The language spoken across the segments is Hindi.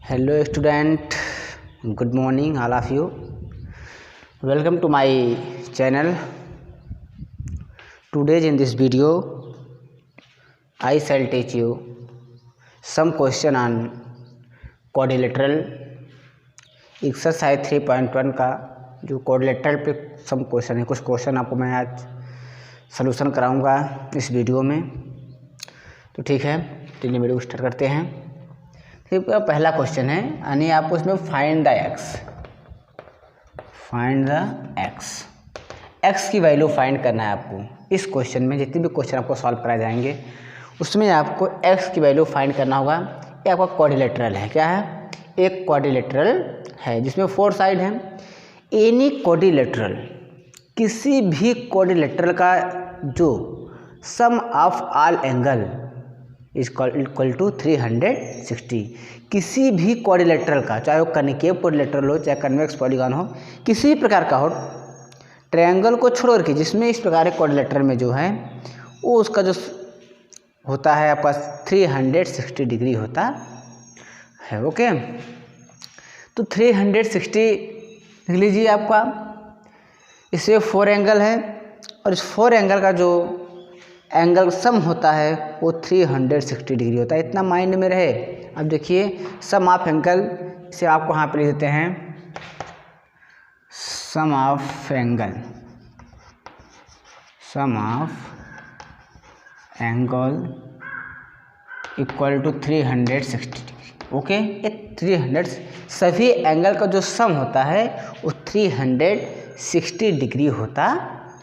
Hello student, good morning all of you. Welcome to my channel. Today in this video I shall teach you some question on quadrilateral exercise 3.1 का जो quadrilateral पे some क्वेश्चन है। कुछ क्वेश्चन आपको मैं आज सलूशन कराऊंगा इस वीडियो में। तो ठीक है, चलिए वीडियो स्टार्ट करते हैं। ठीक है, पहला क्वेश्चन है यानी आपको इसमें फाइंड द एक्स की वैल्यू फाइंड करना है आपको। इस क्वेश्चन में जितने भी क्वेश्चन आपको सॉल्व कराए जाएंगे उसमें आपको एक्स की वैल्यू फाइंड करना होगा। ये आपका क्वाड्रिलेटरल है। क्या है? एक क्वाड्रिलेटरल है जिसमें 4 साइड हैं। एनी क्वाड्रिलेटरल, किसी भी क्वाड्रिलेटरल का जो sum of all angle is equal to 360। किसी भी क्वाड्रिलेटरल का, चाहे वो कनिकेव क्वाड्रिलेटरल हो चाहे कन्वेक्स पॉलीगॉन हो, किसी भी प्रकार का हो, ट्रायंगल को छोड़ के जिसमें इस प्रकार के क्वाड्रिलेटरल में जो है वो उसका जो होता है आपका 360 डिग्री होता है। ओके, तो 360 लिख लीजिए आपका। इससे 4 एंगल है और इस 4 एंगल का जो एंगल सम होता है वो 360 डिग्री होता है। इतना माइंड में रहे। अब देखिए सम ऑफ एंगल, इसे आपको यहाँ पे लिख देते हैं sum of angle equal to 360 degree. Okay, ये 300 सभी एंगल का जो सम होता है वो 360 डिग्री होता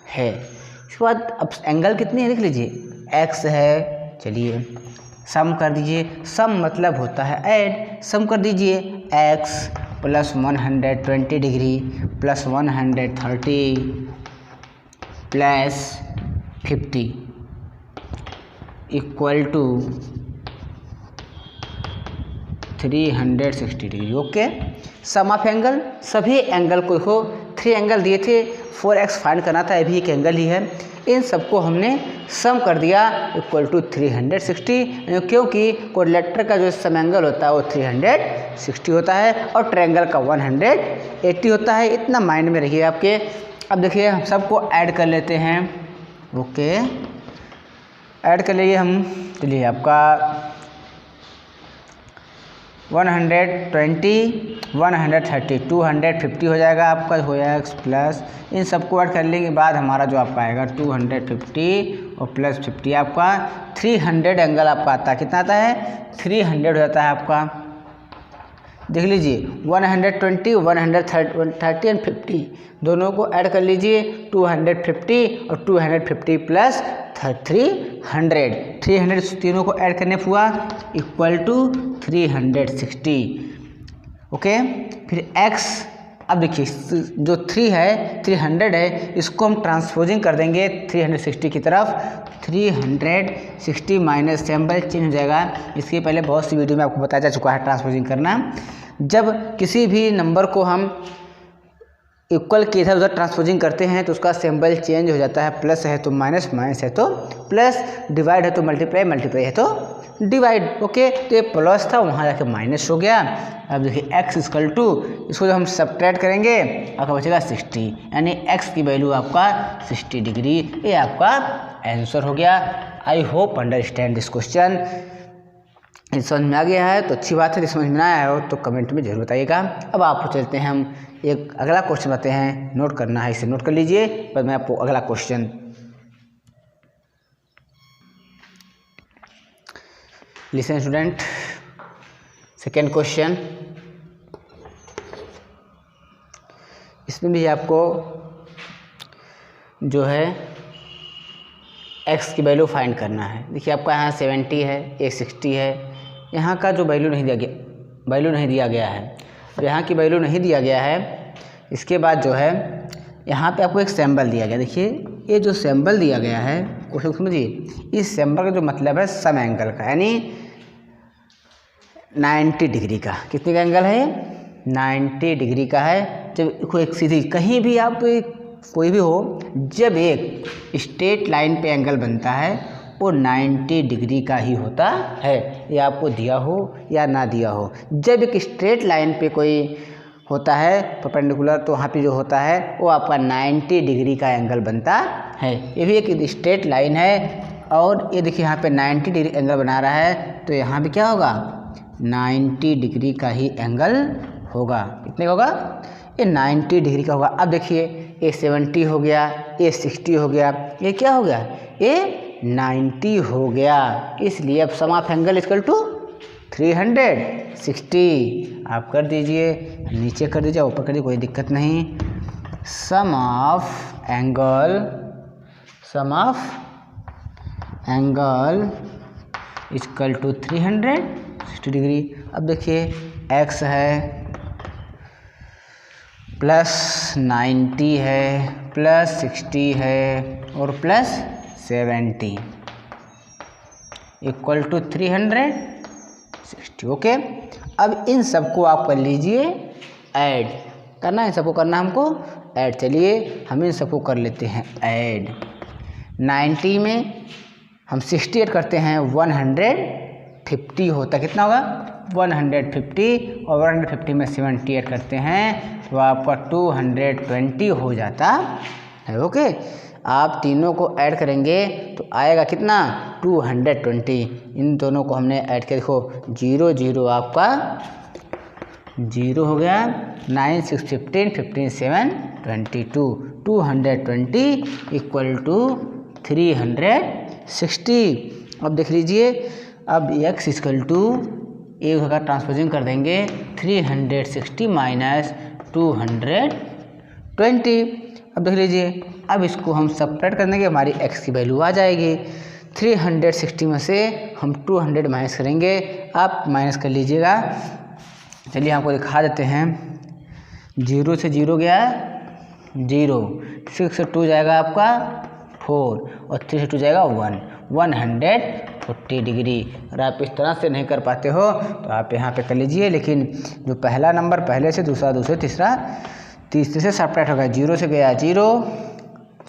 है। इसके बाद अब एंगल कितनी है देख लीजिए, एक्स है। चलिए सम कर दीजिए। सम मतलब होता है ऐड। सम कर दीजिए x plus 120 degree plus 130 plus 50 equal to 360 degree. Okay, sum of angle, सभी एंगल को हो 3 एंगल दिए थे, 4x फाइंड करना था, अभी एक एंगल ही है। इन सबको हमने सम कर दिया इक्वल टू 360, क्योंकि क्वाड्रिलेटरल का जो सम एंगल होता है वो 360 होता है और ट्रायंगल का 180 होता है। इतना माइंड में रखिए आपके। अब देखिए हम सबको ऐड कर लेते हैं। ओके, ऐड कर लिए हम। चलिए आपका 120 130 250 हो जाएगा आपका, हो जाएगा x प्लस। इन सबको ऐड करने के बाद हमारा जो आपका आएगा 250 और प्लस 50 आपका 300 एंगल आपका आता है। कितना आता है? 300 हो जाता है आपका। देख लीजिए 120 130 एंड 50 दोनों को ऐड कर लीजिए। 250 और 250 प्लस 300 तीनों को ऐड करने हुआ इक्वल टू 360। ओके, फिर x, अब देखिए जो 3 है 300 है, इसको हम ट्रांसपोजिंग कर देंगे 360 की तरफ। 360 माइनस सिंबल चेंज हो जाएगा। इसके पहले बहुत सी वीडियो में आपको बताया जा चुका है ट्रांसपोजिंग करना। जब किसी भी नंबर को हम इक्वल के इधर उधर ट्रांसपोजिंग करते हैं तो उसका सिंबल चेंज हो जाता है। प्लस है तो माइनस, माइनस है तो प्लस, डिवाइड है तो मल्टीप्लाई, मल्टीप्लाई है तो डिवाइड। ओके, तो ये प्लस था वहाँ जाके माइनस हो गया। अब देखिए x इक्वल टू, इसको जब हम सब्ट्रैक्ट करेंगे आपका बचेगा 60, यानी x की वैल्यू आपका 60 डिग्री। ये आपका आंसर हो गया। I hope understand this question. समझ में आ गया है तो अच्छी बात है। समझ में आया हो तो कमेंट में जरूर बताइएगा। अब आपको चलते हैं, हम एक अगला क्वेश्चन बताते हैं। नोट करना है, इसे नोट कर लीजिए। पर मैं आपको अगला question listen student. Second question, इसमें भी आपको जो है x की वैल्यू फाइंड करना है। देखिए आपका यहाँ 70 है, ये 60 है। यहाँ का जो वैल्यू नहीं दिया गया है, यहाँ की वैल्यू नहीं दिया गया है। इसके बाद जो है यहाँ पे आपको एक सिंबल दिया गया। देखिए ये जो सिंबल दिया गया है क्वेश्चन समझिए, इस सिंबल का जो मतलब है सम एंगल का, यानी 90 डिग्री का। कितने का एंगल है? 90 डिग्री का है। जब कोई एक सीधी, कहीं भी आप कोई भी हो, जब एक स्ट्रेट लाइन पे एंगल बनता है वो 90 डिग्री का ही होता है, ये आपको दिया हो या ना दिया हो। जब एक स्ट्रेट लाइन पे कोई होता है परपेंडिकुलर, तो वहाँ पे जो होता है वो आपका 90 डिग्री का एंगल बनता है। ये भी एक स्ट्रेट लाइन है और ये देखिए यहाँ पे 90 डिग्री एंगल बना रहा है, तो यहाँ पे क्या होगा 90 डिग्री का ही एंगल होगा। कितने होगा, ये 90 डिग्री का होगा। अब देखिए ये 70 हो गया, ये 60 हो गया, ये क्या हो गया, ये 90 हो गया। इसलिए अब सम ऑफ एंगल इक्वल टू 360। आप कर दीजिए, नीचे कर दीजिए, ऊपर कर दीजिए, कोई दिक्कत नहीं। Sum of angle equal to 360 degree. अब देखिए x है प्लस 90 है प्लस 60 है और प्लस 70 इक्वल टू 360। ओके, अब इन सबको आप कर लीजिए ऐड, करना है इन सबको, करना हमको ऐड। चलिए हम इन सबको कर लेते हैं ऐड। 90 में हम 60 ऐड करते हैं 150 होता है, कितना होगा 150, और 150 में 70 ऐड करते हैं तो आपका 220 हो जाता है। ओके, आप तीनों को ऐड करेंगे तो आएगा कितना 220। इन दोनों को हमने ऐड किया, देखो 0 0 आपका 0 हो गया, 9 6 15 15 7 22, 220 इक्वल टू 360। अब देख लीजिए, अब x इक्वल टू एक का ट्रांसपोजिंग कर देंगे 360 माइनस 220। अब देख लीजिए, अब इसको हम सपरेट कर देंगे, हमारी x की वैल्यू आ जाएगी। 360 में से हम 200 माइनस करेंगे, आप माइनस कर लीजिएगा। चलिए आपको दिखा देते हैं। 0 से 0 गया 0, 6 से 2 जाएगा आपका 4 और 3 से 2 जाएगा 140 डिग्री। अगर आप इस तरह से नहीं कर पाते हो तो आप यहाँ पे कर लीजिए, लेकिन जो पहला नंबर पहले से, दूसरा दूसरे, तीसरे से सेपरेट हो गया। 0 से गया 0,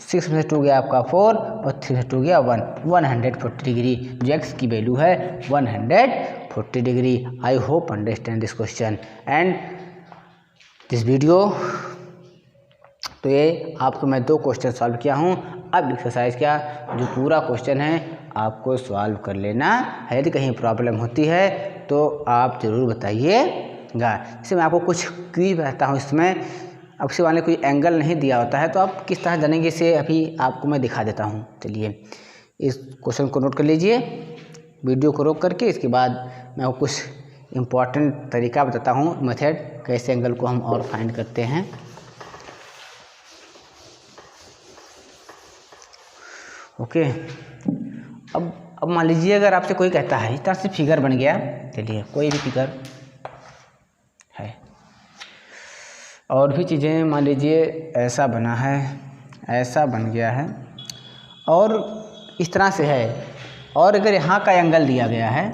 6 में से 2 गया आपका 4 और 3 से 2 गया 140 डिग्री। जो x की वैल्यू है 140 degree. I hope understand this question and this video. तो ये आपको मैं 2 क्वेश्चन सॉल्व किया हूँ। अब एक्सरसाइज क्या, जो पूरा क्वेश्चन है आपको सॉल्व कर लेना है। यदि कहीं प्रॉब्लम होती है तो आप ज़रूर बताइएगा। जैसे मैं आपको कुछ क्विज बताता हूँ, इसमें आपसे वाले कोई एंगल नहीं दिया होता है तो आप किस तरह जानेंगे, इसे अभी आपको मैं दिखा देता हूँ। चलिए इस क्वेश्चन को नोट कर लीजिए, वीडियो को रोक करके। इसके बाद मैं आपको कुछ इम्पॉर्टेंट तरीका बताता हूँ, मेथड कैसे एंगल को हम और फाइंड करते हैं। ओके, अब मान लीजिए अगर आपसे कोई कहता है इस तरह से फिगर बन गया, चलिए कोई भी फिगर है और भी चीज़ें, मान लीजिए ऐसा बना है, ऐसा बन गया है और इस तरह से है, और अगर यहाँ का एंगल दिया गया है,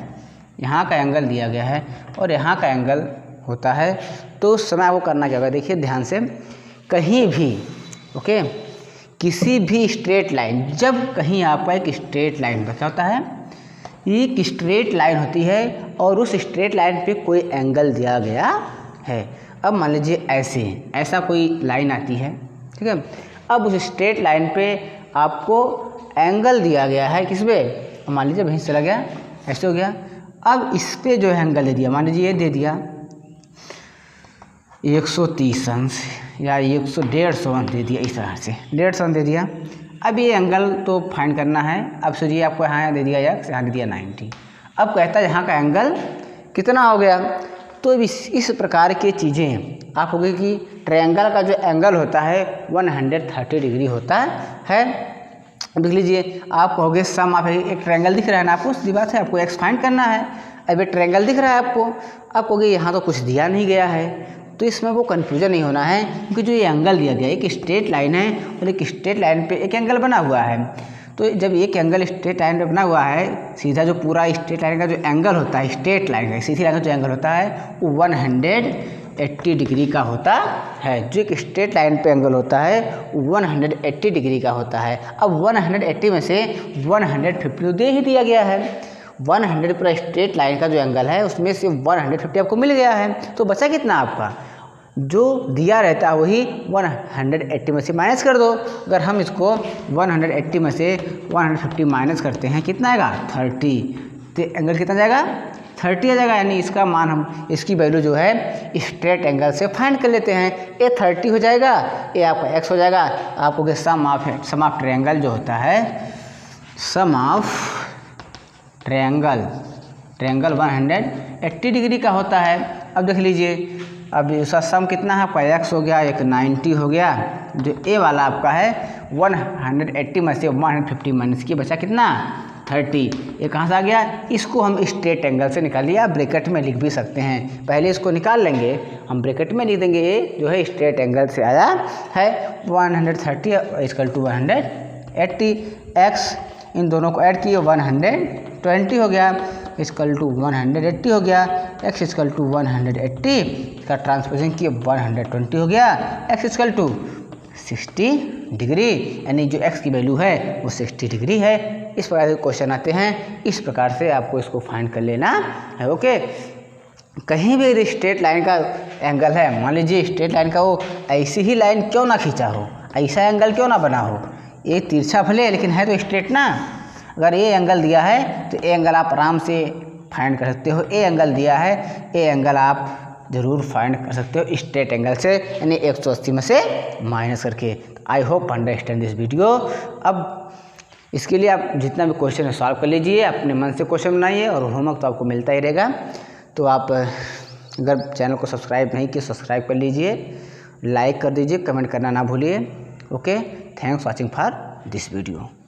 यहाँ का एंगल दिया गया है और यहाँ का एंगल होता है, तो उस समय आपको करना क्या होगा, देखिए ध्यान से। कहीं भी ओके, किसी भी स्ट्रेट लाइन, जब कहीं आपका एक स्ट्रेट लाइन क्या होता है, एक स्ट्रेट लाइन होती है और उस स्ट्रेट लाइन पे कोई एंगल दिया गया है। अब मान लीजिए ऐसा कोई लाइन आती है, ठीक है। अब उस स्ट्रेट लाइन पे आपको एंगल दिया गया है, किस पे, मान लीजिए वहीं चला गया, ऐसे हो गया। अब इस पे जो है एंगल दे दिया, मान लीजिए ये दे दिया 130 अंश या 150 अंश दे दिया, इस तरह से 150 अंश दे दिया। अब ये एंगल तो फाइंड करना है। अब सोचिए आपको यहाँ दे दिया x, यहाँ दे दिया 90। अब कहता है यहाँ का एंगल कितना हो गया। तो इस प्रकार की चीज़ें आप होगी कि ट्रायंगल का जो एंगल होता है 130 डिग्री होता है। देख लीजिए, आप कहोगे सम आप, एक ट्रायंगल दिख रहा है ना आपको, सीधी बात है, आपको x फाइंड करना है। अब ये ट्रायंगल दिख रहा है आपको, आप कहोगे यहाँ तो कुछ दिया नहीं गया है, तो इसमें वो कन्फ्यूजन नहीं होना है, क्योंकि जो ये एंगल दिया गया है, एक स्ट्रेट लाइन है और एक स्ट्रेट लाइन पे एक एंगल बना हुआ है। तो जब एक एंगल स्ट्रेट लाइन पे बना हुआ है, सीधा जो पूरा स्ट्रेट लाइन का जो एंगल होता है, स्ट्रेट लाइन का सीधी लाइन का जो एंगल होता है वो 180 डिग्री का होता है। जो एक स्ट्रेट लाइन पे एंगल होता है 180 डिग्री का होता है। अब 180 में से 150 दे ही दिया गया है। 100 पर स्ट्रेट लाइन का जो एंगल है उसमें से 150 आपको मिल गया है, तो बचा कितना आपका, जो दिया रहता है वही 180 में से माइनस कर दो। अगर हम इसको 180 में से 150 माइनस करते हैं कितना आएगा 30, तो एंगल कितना जाएगा 30 आ जाएगा। यानी इसका मान हम इसकी वैल्यू जो है स्ट्रेट एंगल से फाइंड कर लेते हैं। ये 30 हो जाएगा, ये आपका x हो जाएगा। आपको सम ऑफ ट्रायंगल जो होता है, सम ऑफ ट्रायंगल 180 डिग्री का होता है। अब देख लीजिए, अब इसका सम कितना है आपका x हो गया, एक 90 हो गया। जो a वाला आपका है 180 में से 150 माइनस किया, बचा कितना 30। ये कहाँ से आ गया, इसको हम स्ट्रेट एंगल से निकाल लिया। ब्रैकेट में लिख भी सकते हैं, पहले इसको निकाल लेंगे, हम ब्रैकेट में लिख देंगे ये जो है स्ट्रेट एंगल से आया है 130 इक्वल टू 180। x इन दोनों को ऐड किए 120 हो गया, इक्वल टू 180 हो गया। x इक्वल टू 180 का ट्रांसपोजिशन किए 120 हो गया। x इक्वल टू 60 डिग्री, यानी जो x की वैल्यू है वो 60 डिग्री है। इस प्रकार से क्वेश्चन आते हैं, इस प्रकार से आपको इसको फाइंड कर लेना है। ओके, कहीं भी स्ट्रेट लाइन का एंगल है, मान लीजिए स्ट्रेट लाइन का वो ऐसी ही लाइन क्यों ना खींचा हो, ऐसा एंगल क्यों ना बना हो, ये तिरछा भले लेकिन है तो स्ट्रेट ना। अगर ये एंगल दिया है तो ये एंगल आप आराम से फाइंड कर सकते हो। ये एंगल दिया है, ये एंगल आप ज़रूर फाइंड कर सकते हो स्ट्रेट एंगल से, यानी 180 में से माइनस करके। I hope understand this video. अब इसके लिए आप जितना भी क्वेश्चन है सॉल्व कर लीजिए, अपने मन से क्वेश्चन बनाइए, और होमवर्क तो आपको मिलता ही रहेगा। तो आप अगर चैनल को सब्सक्राइब नहीं किए सब्सक्राइब कर लीजिए, लाइक कर दीजिए, कमेंट करना ना भूलिए। Okay, thanks watching for this video.